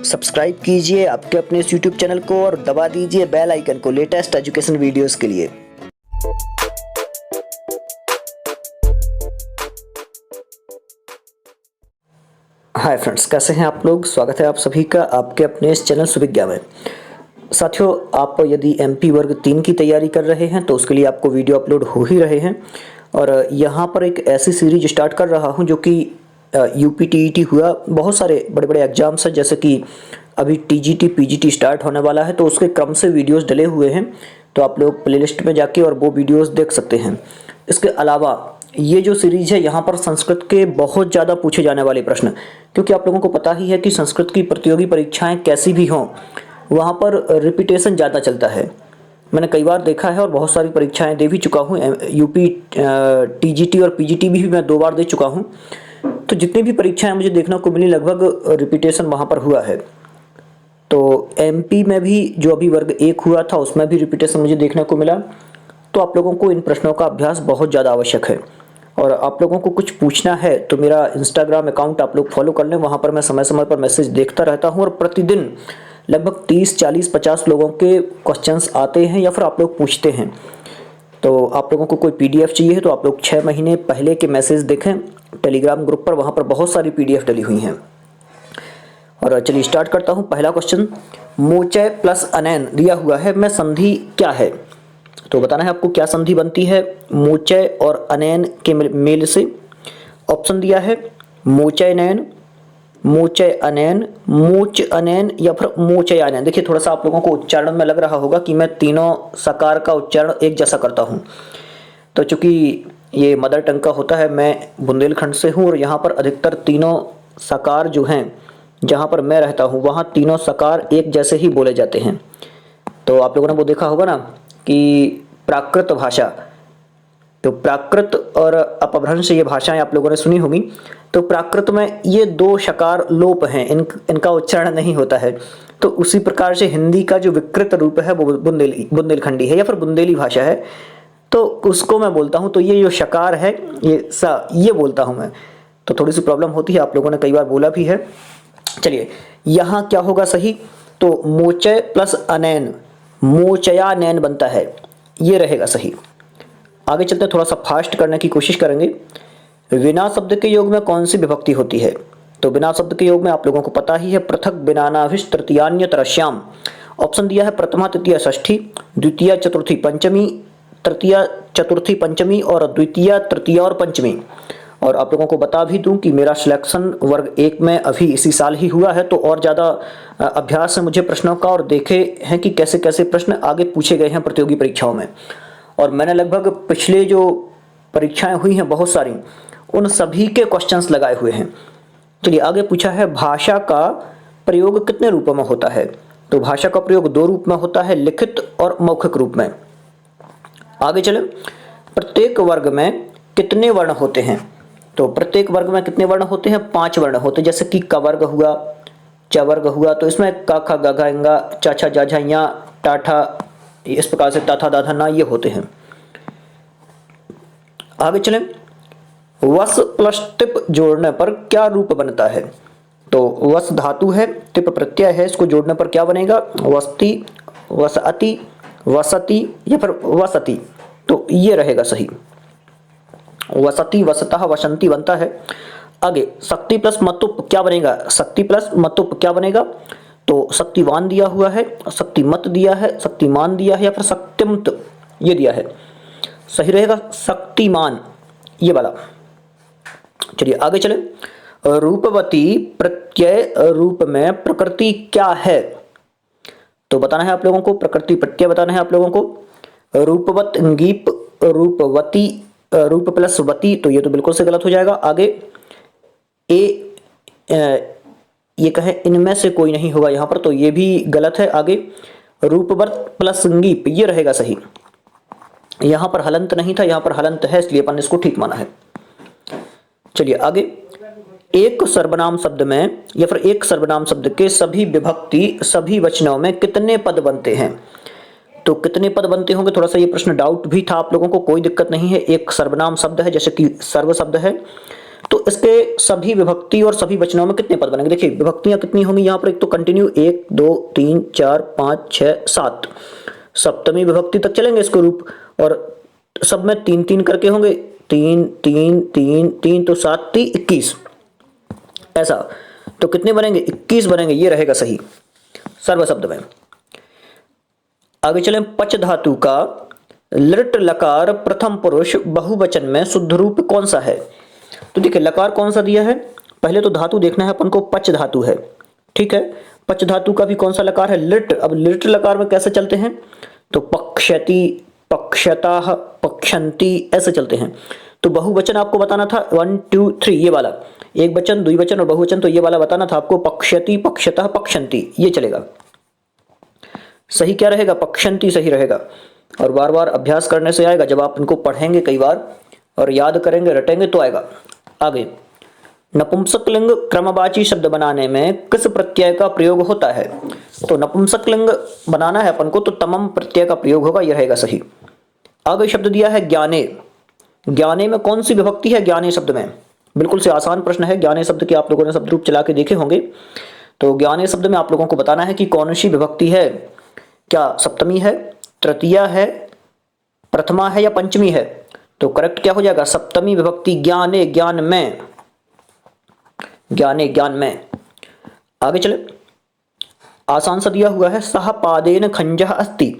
Subscribe कीजिए आपके अपने इस YouTube चैनल को और दबा दीजिए बेल आइकन को लेटेस्ट एजुकेशन वीडियोस के लिए। हाय फ्रेंड्स, कैसे हैं आप लोग। स्वागत है आप सभी का आपके अपने इस चैनल सुविज्ञा में। साथियों, आप यदि MP वर्ग 3 की तैयारी कर रहे हैं तो उसके लिए आपको वीडियो अपलोड हो ही रहे हैं। और यहाँ पर एक ऐसी सीरीज स्टार्ट कर रहा हूँ जो कि UP TET हुआ, बहुत सारे बड़े बड़े एग्जाम्स हैं, जैसे कि अभी TGT PGT स्टार्ट होने वाला है, तो उसके क्रम से वीडियोस डले हुए हैं, तो आप लोग प्लेलिस्ट में जाके और वो वीडियोस देख सकते हैं। इसके अलावा ये जो सीरीज है, यहाँ पर संस्कृत के बहुत ज़्यादा पूछे जाने वाले प्रश्न, क्योंकि आप लोगों को पता ही है कि संस्कृत की प्रतियोगी परीक्षाएं कैसी भी हों, वहाँ पर रिपीटेशन ज़्यादा चलता है। मैंने कई बार देखा है और बहुत सारी परीक्षाएं दे भी चुका हूँ। UP TGT और PGT भी मैं 2 बार दे चुका हूँ। तो जितनी भी परीक्षाएं मुझे देखने को मिली, लगभग रिपीटेशन वहाँ पर हुआ है। तो MP में भी जो अभी वर्ग 1 हुआ था, उसमें भी रिपीटेशन मुझे देखने को मिला। तो आप लोगों को इन प्रश्नों का अभ्यास बहुत ज़्यादा आवश्यक है। और आप लोगों को कुछ पूछना है तो मेरा इंस्टाग्राम अकाउंट आप लोग फॉलो कर लें। वहाँ पर मैं समय समय पर मैसेज देखता रहता हूँ और प्रतिदिन लगभग 30, 40, 50 लोगों के क्वेश्चंस आते हैं या फिर आप लोग पूछते हैं। तो आप लोगों को कोई PDF चाहिए तो आप लोग 6 महीने पहले के मैसेज देखें टेलीग्राम ग्रुप पर, वहाँ पर बहुत सारी PDF डली हुई हैं। और चलिए स्टार्ट करता हूँ। पहला क्वेश्चन, मोचय प्लस अनैन दिया हुआ है, में संधि क्या है? तो बताना है आपको क्या संधि बनती है मोचय और अनैन के मेल से। ऑप्शन दिया है मोचय नैन, मोचय अनैन, मोच अनैन या फिर मोचय अनैन। देखिए, थोड़ा सा आप लोगों को उच्चारण में लग रहा होगा कि मैं तीनों सकार का उच्चारण एक जैसा करता हूँ। तो चूंकि ये मदर टंग का होता है, मैं बुंदेलखंड से हूँ और यहाँ पर अधिकतर तीनों सकार जो हैं, जहाँ पर मैं रहता हूँ वहाँ तीनों सकार एक जैसे ही बोले जाते हैं। तो आप लोगों ने वो देखा होगा ना कि प्राकृत भाषा, तो प्राकृत और अपभ्रंश ये भाषाएं आप लोगों ने सुनी होंगी। तो प्राकृत में ये 2 शकार लोप हैं, इनका उच्चारण नहीं होता है। तो उसी प्रकार से हिंदी का जो विकृत रूप है वो बुंदेलखंडी है या फिर बुंदेली भाषा है, तो उसको मैं बोलता हूँ। तो ये जो शकार है ये बोलता हूँ मैं। तो थोड़ी सी प्रॉब्लम होती है, आप लोगों ने कई बार बोला भी है। चलिए, यहाँ क्या होगा सही? तो मोचय प्लस अनैन, मोचया नैन बनता है, ये रहेगा सही। आगे चलते थोड़ा सा फास्ट करने की कोशिश करेंगे। बिना शब्द के योग में कौन सी विभक्ति होती है? तो बिना शब्द के योग में आप लोगों को पता ही है, पृथक बिनानाभिष तृतीयान्यतरश्याम। ऑप्शन दिया है प्रथमा तृतीया षष्ठी, द्वितीय चतुर्थी पंचमी, तृतीय चतुर्थी पंचमी और द्वितीय तृतीया और पंचमी। और आप लोगों को बता भी दूं कि मेरा सिलेक्शन वर्ग 1 में अभी इसी साल ही हुआ है, तो और ज़्यादा अभ्यास है मुझे प्रश्नों का, और देखे हैं कि कैसे कैसे प्रश्न आगे पूछे गए हैं प्रतियोगी परीक्षाओं में। और मैंने लगभग पिछले जो परीक्षाएं हुई हैं बहुत सारी, उन सभी के क्वेश्चंस लगाए हुए हैं। चलिए आगे पूछा है, भाषा का प्रयोग कितने रूपों में होता है? तो भाषा का प्रयोग 2 रूप में होता है, लिखित और मौखिक रूप में। आगे चले, प्रत्येक वर्ग में कितने वर्ण होते हैं? तो प्रत्येक वर्ग में कितने वर्ण होते हैं? 5 वर्ण होते हैं। जैसे कि क वर्ग हुआ, च वर्ग हुआ, तो इसमें क ख ग घ ङ च छ ज झ ञ ट ठ, इस प्रकार से ता था दा धा ना ये होते हैं। आगे चलें, वस प्लस टिप जोड़ने पर क्या रूप बनता है? तो वस धातु है, टिप प्रत्यय है, इसको जोड़ने पर क्या बनेगा? वस्ती, वसअति, वसति या फिर वसति। तो ये रहेगा सही, वसति, वसतः, वसंती बनता है। आगे, शक्ति प्लस मतुप क्या बनेगा? शक्ति प्लस मतुप क्या बनेगा? तो शक्तिवान दिया हुआ है, शक्तिमत दिया है, शक्तिमान दिया है या फिर शक्तिमत ये दिया है। सही रहेगा शक्तिमान ये वाला। चलिए आगे चले, रूपवती प्रत्यय रूप में प्रकृति क्या है? तो बताना है आप लोगों को, प्रकृति प्रत्यय बताना है आप लोगों को। रूपवत, गीप, रूपवती, रूप प्लस वती, तो ये तो बिल्कुल से गलत हो जाएगा। आगे ये कहे इनमें से कोई नहीं होगा यहाँ पर, तो ये भी गलत है। आगे रूपवर्त प्लस संगीप, ये रहेगा सही। यहाँ पर हलंत नहीं था, यहाँ पर हलंत है, इसलिए अपन इसको ठीक माना है। चलिए आगे, एक सर्वनाम शब्द में या फिर एक सर्वनाम शब्द के सभी विभक्ति सभी वचनों में कितने पद बनते हैं? तो कितने पद बनते होंगे? थोड़ा सा ये प्रश्न डाउट भी था आप लोगों को, कोई दिक्कत नहीं है। एक सर्वनाम शब्द है, जैसे कि सर्व शब्द है, तो इसके सभी विभक्ति और सभी वचनों में कितने पद बनेंगे? देखिए विभक्तियां कितनी होंगी यहाँ पर, एक तो कंटिन्यू 1 2 3 4 5 6 7, सप्तमी विभक्ति तक चलेंगे इसको रूप, और सब में 3 3 करके होंगे, 3 3 3 3, तो 7 3 21, ऐसा। तो कितने बनेंगे? 21 बनेंगे, ये रहेगा सही सर्व शब्द में। आगे चलें, पच धातु का लृट लकार प्रथम पुरुष बहुवचन में शुद्ध रूप कौन सा है? तो देखिए लकार कौन सा दिया है, पहले तो धातु देखना है अपन को, पच धातु है, ठीक है। पच धातु का भी कौन सा लकार है? लिट। अब लिट लकार में कैसे चलते हैं? तो पक्षति, पक्षतः, पक्षंती, ऐसे चलते हैं। तो बहुवचन आपको बताना था 1 2 3, ये वाला एक वचन, द्विवचन और बहुवचन, तो ये वाला बताना था आपको, पक्षति, पक्षतः, पक्षंती, ये चलेगा। सही क्या रहेगा? पक्षंती सही रहेगा। और बार बार अभ्यास करने से आएगा, जब आप इनको पढ़ेंगे कई बार और याद करेंगे, रटेंगे तो आएगा। आगे, नपुंसकलिंग क्रमवाची शब्द बनाने में किस प्रत्यय का प्रयोग होता है? तो नपुंसकलिंग बनाना है अपन को तो तमम प्रत्यय का प्रयोग होगा, यह रहेगा सही। आगे शब्द दिया है ज्ञाने। ज्ञाने में कौन सी विभक्ति है ज्ञाने शब्द में? बिल्कुल से आसान प्रश्न है, ज्ञाने शब्द के आप लोगों ने शब्द रूप चला के देखे होंगे। तो ज्ञाने शब्द में आप लोगों को बताना है कि कौन सी विभक्ति है, क्या सप्तमी है, तृतीया है, प्रथमा है या पंचमी है? तो करेक्ट क्या हो जाएगा? सप्तमी विभक्ति, ज्ञाने, ज्ञान में, ज्ञाने, ज्ञान में। आगे चले, आसान सा दिया हुआ है, सह पादेन खंजः अस्ति।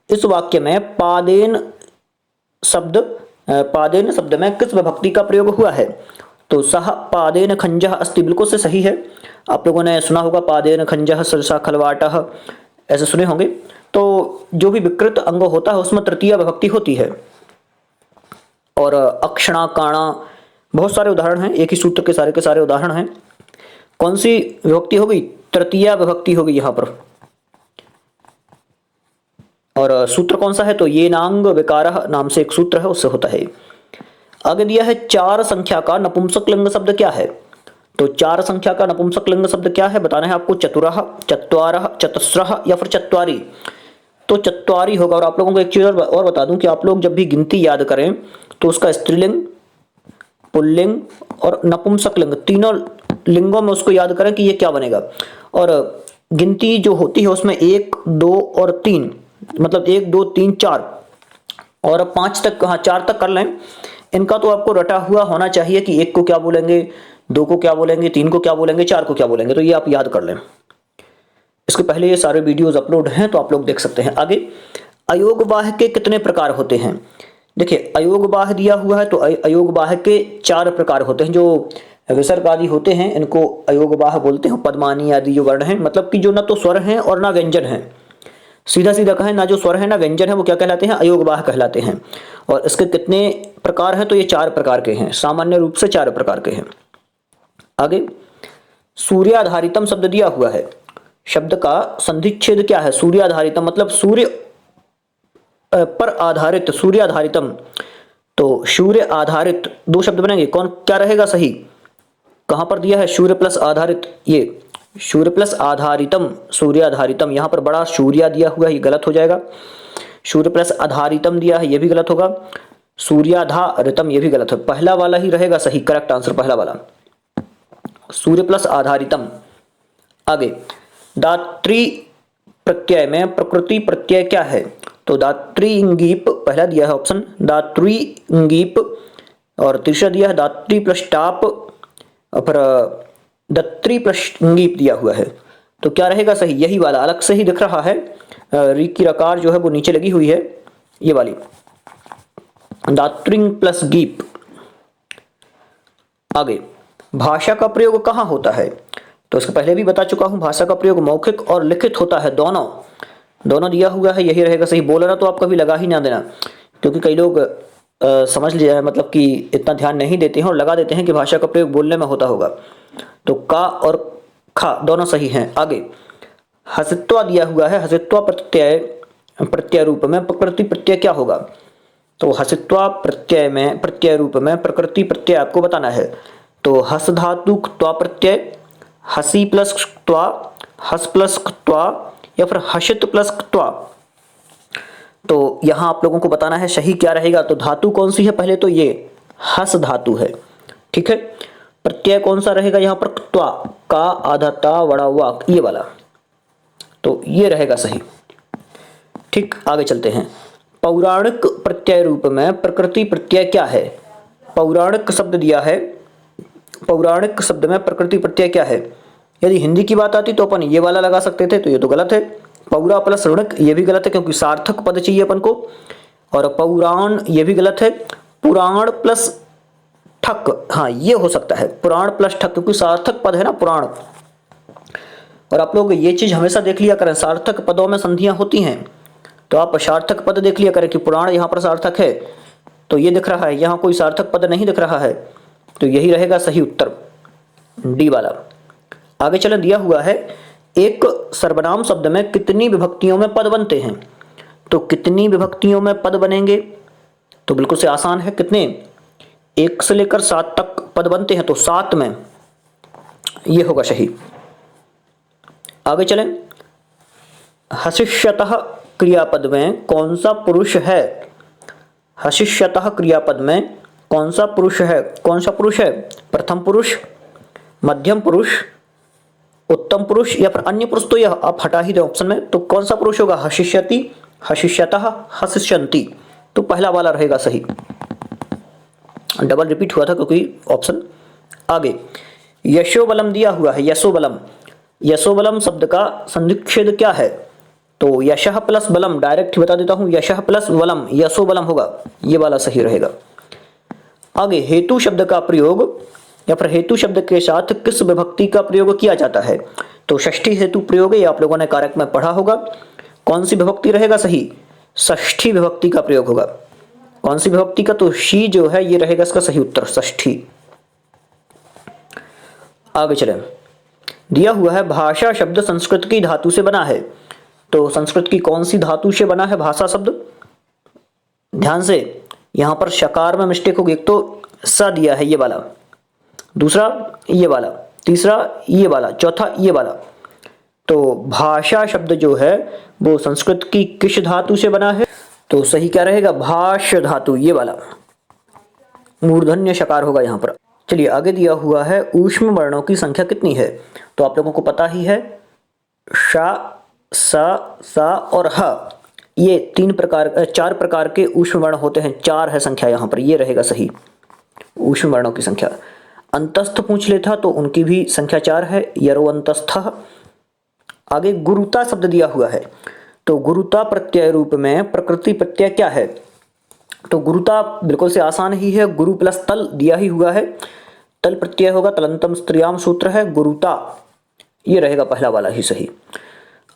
इस वाक्य में पादेन शब्द में किस विभक्ति का प्रयोग हुआ है? तो सह पादेन खंजः अस्ति बिल्कुल से सही है। आप लोगों ने सुना होगा पादेन खंजः सरसा खलवाटः, ऐसे सुने होंगे। तो जो भी विकृत अंग होता है उसमें तृतीया विभक्ति होती है। और अक्षणा, काणा, बहुत सारे उदाहरण हैं, एक ही सूत्र के सारे उदाहरण हैं। कौन सी विभक्ति होगी? तृतीया विभक्ति होगी यहाँ पर। और सूत्र कौन सा है? तो ये नांग विकारः नाम से एक सूत्र है, उससे होता है। आगे दिया है 4 संख्या का नपुंसकलिंग शब्द क्या है? तो 4 संख्या का नपुंसकलिंग शब्द क्या है बताना है आपको, चतुरः, चत्वारः, चतस्रः या फिर चत्वारी। तो चत्वारी होगा। और आप लोगों को एक चीज और बता दूं कि आप लोग जब भी गिनती याद करें तो उसका स्त्रीलिंग, पुल्लिंग और नपुंसकलिंग तीनों लिंगों में उसको याद करें कि ये क्या बनेगा। और गिनती जो होती है उसमें 1 2 और 3, मतलब 1 2 3 4 और 5 तक, हाँ 4 तक कर लें। इनका तो आपको रटा हुआ होना चाहिए कि 1 को क्या बोलेंगे, 2 को क्या बोलेंगे, 3 को क्या बोलेंगे, 4 को क्या बोलेंगे, तो ये आप याद कर लें। इसके पहले ये सारे वीडियोस अपलोड हैं तो आप लोग देख सकते हैं। आगे, अयोगवाह के कितने प्रकार होते हैं? देखिए अयोगवाह दिया हुआ है तो अयोगवाह के 4 प्रकार होते हैं। जो विसर्ग आदि होते हैं इनको अयोगवाह बोलते हैं। पद्मानी आदि जो वर्ण हैं, मतलब कि जो ना तो स्वर हैं और ना व्यंजन हैं, सीधा सीधा कहें ना जो स्वर है ना व्यंजन है, वो क्या कहलाते हैं? अयोगवाह कहलाते हैं। और इसके कितने प्रकार हैं? तो ये 4 प्रकार के हैं, सामान्य रूप से 4 प्रकार के हैं। आगे, सूर्याधारितम शब्द दिया हुआ है, शब्द का संधिच्छेद क्या है? सूर्याधारितम मतलब सूर्य पर आधारित, सूर्याधारितम। तो सूर्य आधारित 2 शब्द बनेंगे, कौन क्या रहेगा सही? कहां पर दिया है? सूर्य प्लस आधारित, ये सूर्य प्लस आधारितम, सूर्याधारितम। यहां पर बड़ा सूर्या दिया हुआ है, ये गलत हो जाएगा। सूर्य प्लस आधारितम दिया है, ये भी गलत होगा। सूर्याधारितम, ये भी गलत है। पहला वाला ही रहेगा सही, करेक्ट आंसर पहला वाला, सूर्य प्लस आधारितम। आगे, दात्री प्रत्यय में प्रकृति प्रत्यय क्या है? तो दात्री इंगीप पहला दिया है ऑप्शन, दात्री इंगीप, और तीसरा दिया है दात्री प्लस टाप, और फिर दत्री प्लस इंगीप दिया हुआ है। तो क्या रहेगा सही? यही वाला, अलग से ही दिख रहा है, री की रकार जो है वो नीचे लगी हुई है, ये वाली, दात्रिंग प्लस गीप। आगे, भाषा का प्रयोग कहाँ होता है? तो इसके पहले भी बता चुका हूं, भाषा का प्रयोग मौखिक और लिखित होता है, दोनों दिया हुआ है, यही रहेगा सही। बोलना तो आप कभी लगा ही ना देना, क्योंकि कई लोग समझ लिया है, मतलब कि इतना ध्यान नहीं देते हैं और लगा देते हैं कि भाषा का प्रयोग बोलने में होता होगा। तो का और खा दोनों सही हैं। आगे, हसित्वा दिया हुआ है, हसित्वा प्रत्यय रूप में प्रकृति प्रत्यय क्या होगा? तो हसित्वा प्रत्यय में प्रत्यय रूप में प्रकृति प्रत्यय आपको बताना है। तो हस धातु त्वा प्रत्यय, हसी प्लस त्वा, हस प्लस त्वा या फिर हसित प्लस त्वा। तो यहां आप लोगों को बताना है सही क्या रहेगा। तो धातु कौन सी है? पहले तो ये हस धातु है, ठीक है। प्रत्यय कौन सा रहेगा यहाँ पर? त्वा, का आधा ता बड़ा वा, ये वाला, तो ये रहेगा सही। ठीक, आगे चलते हैं। पौराणिक प्रत्यय रूप में प्रकृति प्रत्यय क्या है? पौराणिक शब्द दिया है, पौराणिक शब्द में प्रकृति प्रत्यय क्या है? यदि हिंदी की बात आती तो अपन ये वाला लगा सकते थे, तो ये तो गलत है। पौरा प्लस ऋणक ये भी गलत है क्योंकि सार्थक पद चाहिए अपन को, और पौराण ये भी गलत है। पुराण प्लस ठक, हाँ ये हो सकता है, पुराण प्लस ठक, क्योंकि सार्थक पद है ना पुराण। और आप लोग ये चीज हमेशा देख लिया करें, सार्थक पदों में संधियां होती हैं, तो आप सार्थक पद देख लिया करें कि पुराण यहाँ पर सार्थक है, तो ये दिख रहा है, यहाँ कोई सार्थक पद नहीं दिख रहा है, तो यही रहेगा सही उत्तर, डी वाला। आगे चलें, दिया हुआ है एक सर्वनाम शब्द में कितनी विभक्तियों में पद बनते हैं? तो कितनी विभक्तियों में पद बनेंगे? तो बिल्कुल से आसान है, कितने? 1 से लेकर 7 तक पद बनते हैं, तो 7 में, ये होगा सही। आगे चलें, हशिष्यतः क्रियापद में कौन सा पुरुष है? हशिष्यतः क्रियापद में कौन सा पुरुष है? कौन सा पुरुष है? प्रथम पुरुष, मध्यम पुरुष, उत्तम पुरुष या फिर अन्य पुरुष? तो यह आप हटा ही दें ऑप्शन में, तो कौन सा पुरुष होगा? हशिष्यति, हशिष्यतः, हशिष्यन्ति, तो पहला वाला रहेगा सही। डबल रिपीट हुआ था क्योंकि ऑप्शन। आगे, यशोबलम दिया हुआ है, यशोबलम, यशोबलम शब्द का संधिच्छेद क्या है? तो यशः प्लस बलम, डायरेक्ट बता देता हूं, यशः प्लस बलम, यशोबलम होगा, ये वाला सही रहेगा। आगे, हेतु शब्द का प्रयोग या फिर हेतु शब्द के साथ किस विभक्ति का प्रयोग किया जाता है? तो षष्ठी हेतु प्रयोग, ये आप लोगों ने कारक में पढ़ा होगा। कौन सी विभक्ति रहेगा सही? षष्ठी विभक्ति का प्रयोग होगा। कौन सी विभक्ति का? तो शी जो है ये रहेगा इसका सही उत्तर, षष्ठी। आगे चलें, दिया हुआ है भाषा शब्द संस्कृत की धातु से बना है, तो संस्कृत की कौन सी धातु से बना है भाषा शब्द? ध्यान से, यहां पर शकार में मिस्टेक होगी, एक तो स दिया है ये वाला, दूसरा ये वाला, तीसरा ये वाला, चौथा ये वाला। तो भाषा शब्द जो है वो संस्कृत की किस धातु से बना है? तो सही क्या रहेगा? भाष्य धातु, ये वाला, मूर्धन्य शकार होगा यहां पर। चलिए आगे, दिया हुआ है ऊष्म वर्णों की संख्या कितनी है? तो आप लोगों को पता ही है, श, स, सा और ह, ये 4 प्रकार के ऊष्म वर्ण होते हैं, 4 है संख्या यहां पर, ये रहेगा सही ऊष्म वर्णों की संख्या। अंतस्थ पूछ लेता तो उनकी भी संख्या 4 है, यरो अंतस्थः। आगे, गुरुता शब्द दिया हुआ है, तो गुरुता प्रत्यय रूप में प्रकृति प्रत्यय क्या है? तो गुरुता बिल्कुल से आसान ही है, गुरु प्लस तल दिया ही हुआ है, तल प्रत्यय होगा, तलंतम स्त्रियाम सूत्र है, गुरुता, ये रहेगा पहला वाला ही सही।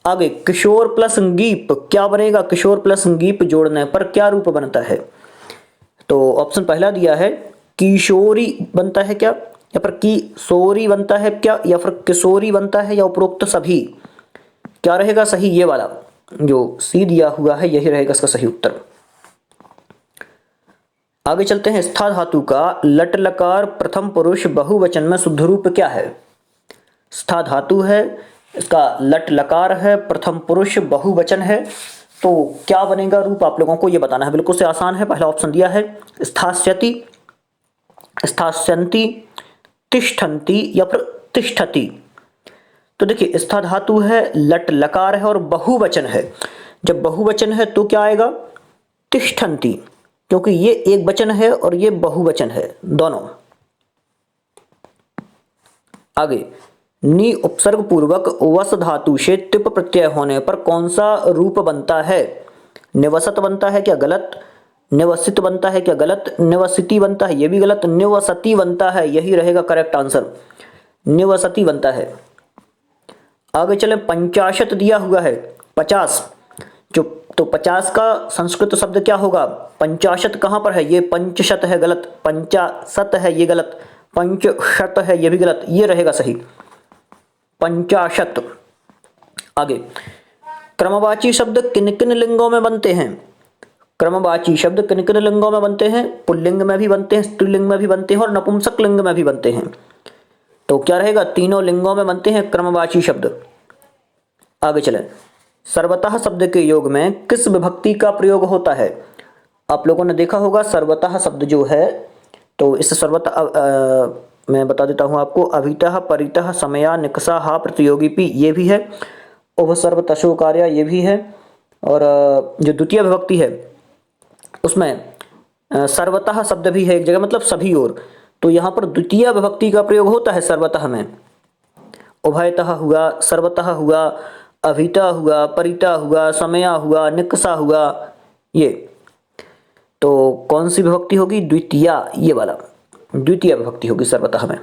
आगे, किशोर प्लस गीप क्या बनेगा? किशोर प्लस गीप जोड़ने पर क्या रूप बनता है? तो ऑप्शन पहला दिया है, किशोरी बनता है क्या, या फिर किशोरी बनता है क्या, या फिर किशोरी बनता है, या उपरोक्त सभी? क्या रहेगा सही? ये वाला जो सी दिया हुआ है यही रहेगा इसका सही उत्तर। आगे चलते हैं, स्था धातु का लट लकार प्रथम पुरुष बहुवचन में शुद्ध रूप क्या है? स्था धातु है, इसका लट लकार है, प्रथम पुरुष बहुवचन है, तो क्या बनेगा रूप? आप लोगों को ये बताना है, बिल्कुल से आसान है। पहला ऑप्शन दिया है स्थास्यति, स्थास्यन्ति, तिष्ठन्ति या फिर तिष्ठति। तो देखिए, स्था धातु है, लट लकार है और बहुवचन है। जब बहुवचन है तो क्या आएगा? तिष्ठन्ति, क्योंकि ये एक वचन है और ये बहुवचन है दोनों। आगे, नी उपसर्ग पूर्वक वस धातु से तिप प्रत्यय होने पर कौन सा रूप बनता है? निवसत बनता है क्या? गलत। निवसित बनता है क्या? गलत। निवसिति बनता है, ये भी गलत। निवसति बनता है, यही रहेगा करेक्ट आंसर, निवसति बनता है। आगे चले, 50 दिया हुआ है, 50, जो तो 50 का संस्कृत शब्द क्या होगा? 50 कहां पर है? ये पंचशत है, गलत। 50 है, ये गलत। पंचशत है, ये भी गलत, ये रहेगा सही 50। आगे, क्रमवाची शब्द किन किन लिंगों में बनते हैं? क्रमवाची शब्द किन किन लिंगों में बनते हैं? पुल्लिंग में भी बनते हैं, स्त्रीलिंग में भी बनते हैं और नपुंसक लिंग में भी बनते हैं। तो क्या रहेगा? तीनों लिंगों में बनते हैं क्रमवाची शब्द। आगे चलें, सर्वतः शब्द के योग में किस विभक्ति का प्रयोग होता है? आप लोगों ने देखा होगा सर्वतः शब्द जो है, तो इस सर्वतः मैं बता देता हूँ आपको। अभितः, परितः, समया, निकषा, हा, प्रतियोगिपी ये भी है। उपसर्ग तशो कार्य ये भी है। और जो द्वितीय विभक्ति है उसमें सर्वतः शब्द भी है एक जगह, मतलब सभी ओर। तो यहाँ पर द्वितीय विभक्ति का प्रयोग होता है सर्वतः में। उभयतः हुआ, सर्वतः हुआ, अभितः हुआ, परितः हुआ, समया हुआ, निकषा हुआ ये। तो कौन सी विभक्ति होगी? द्वितीय, ये वाला द्वितीय विभक्ति होगी सर्वतः में।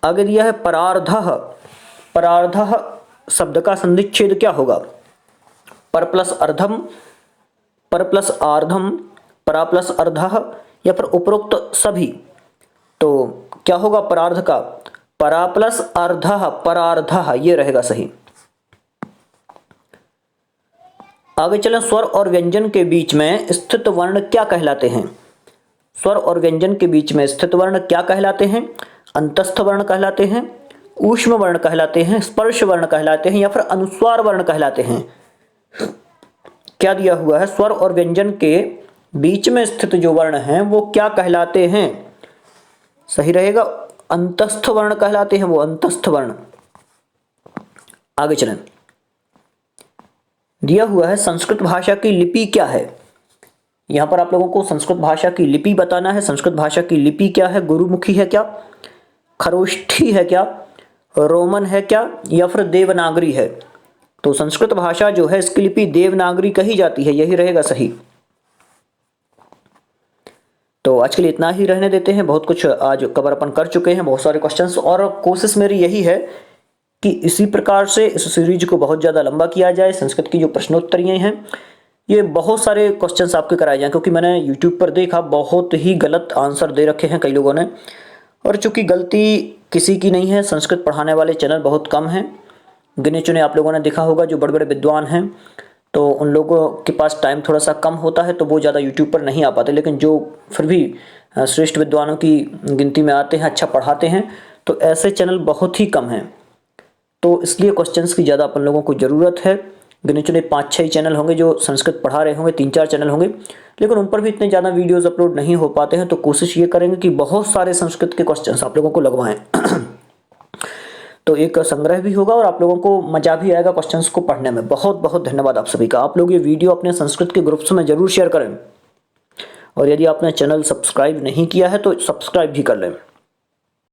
आगे दिया है परार्धः। परार्धः शब्द का संधिच्छेद क्या होगा? पर प्लस अर्धम, पर प्लस आर्धम, परा प्लस अर्धः या फिर उपरोक्त सभी। तो क्या होगा परार्ध का? परा प्लस अर्धः, परार्धः ये रहेगा सही। आगे चलें, स्वर और व्यंजन के बीच में स्थित वर्ण क्या कहलाते हैं? स्वर और व्यंजन के बीच में स्थित वर्ण क्या कहलाते हैं? अंतस्थ वर्ण कहलाते हैं, ऊष्म वर्ण कहलाते हैं, स्पर्श वर्ण कहलाते हैं या फिर अनुस्वार वर्ण कहलाते हैं। क्या दिया हुआ है? स्वर और व्यंजन के बीच में स्थित जो वर्ण हैं वो क्या कहलाते हैं? सही रहेगा, अंतस्थ वर्ण कहलाते हैं वो, अंतस्थ वर्ण। आगे चलें, दिया हुआ है संस्कृत भाषा की लिपि क्या है? यहां पर आप लोगों को संस्कृत भाषा की लिपि बताना है। संस्कृत भाषा की लिपि क्या है? गुरुमुखी है क्या, खरोष्ठी है क्या, रोमन है क्या या फिर देवनागरी है? तो संस्कृत भाषा जो है इसकी लिपि देवनागरी कही जाती है, यही रहेगा सही। तो आज के लिए इतना ही रहने देते हैं। बहुत कुछ आज कवर अपन कर चुके हैं, बहुत सारे क्वेश्चंस, और कोशिश मेरी यही है कि इसी प्रकार से इस सीरीज को बहुत ज़्यादा लंबा किया जाए। संस्कृत की जो प्रश्नोत्तरियाँ हैं ये बहुत सारे क्वेश्चंस आपके कराए जाएं, क्योंकि मैंने यूट्यूब पर देखा बहुत ही गलत आंसर दे रखे हैं कई लोगों ने। और चूंकि गलती किसी की नहीं है, संस्कृत पढ़ाने वाले चैनल बहुत कम हैं, गिने चुने आप लोगों ने देखा होगा जो बड़े बड़े विद्वान हैं, तो उन लोगों के पास टाइम थोड़ा सा कम होता है तो वो ज़्यादा यूट्यूब पर नहीं आ पाते। लेकिन जो फिर भी श्रेष्ठ विद्वानों की गिनती में आते हैं, अच्छा पढ़ाते हैं, तो ऐसे चैनल बहुत ही कम हैं। तो इसलिए क्वेश्चंस की ज़्यादा अपन लोगों को ज़रूरत है। गिने चुने 5-6 चैनल होंगे जो संस्कृत पढ़ा रहे होंगे, 3-4 चैनल होंगे, लेकिन उन पर भी इतने ज़्यादा वीडियोस अपलोड नहीं हो पाते हैं। तो कोशिश ये करेंगे कि बहुत सारे संस्कृत के क्वेश्चंस आप लोगों को लगवाएं। तो एक संग्रह भी होगा और आप लोगों को मजा भी आएगा क्वेश्चंस को पढ़ने में। बहुत बहुत धन्यवाद आप सभी का। आप लोग ये वीडियो अपने संस्कृत के ग्रुप्स में जरूर शेयर करें, और यदि आपने चैनल सब्सक्राइब नहीं किया है तो सब्सक्राइब भी कर लें।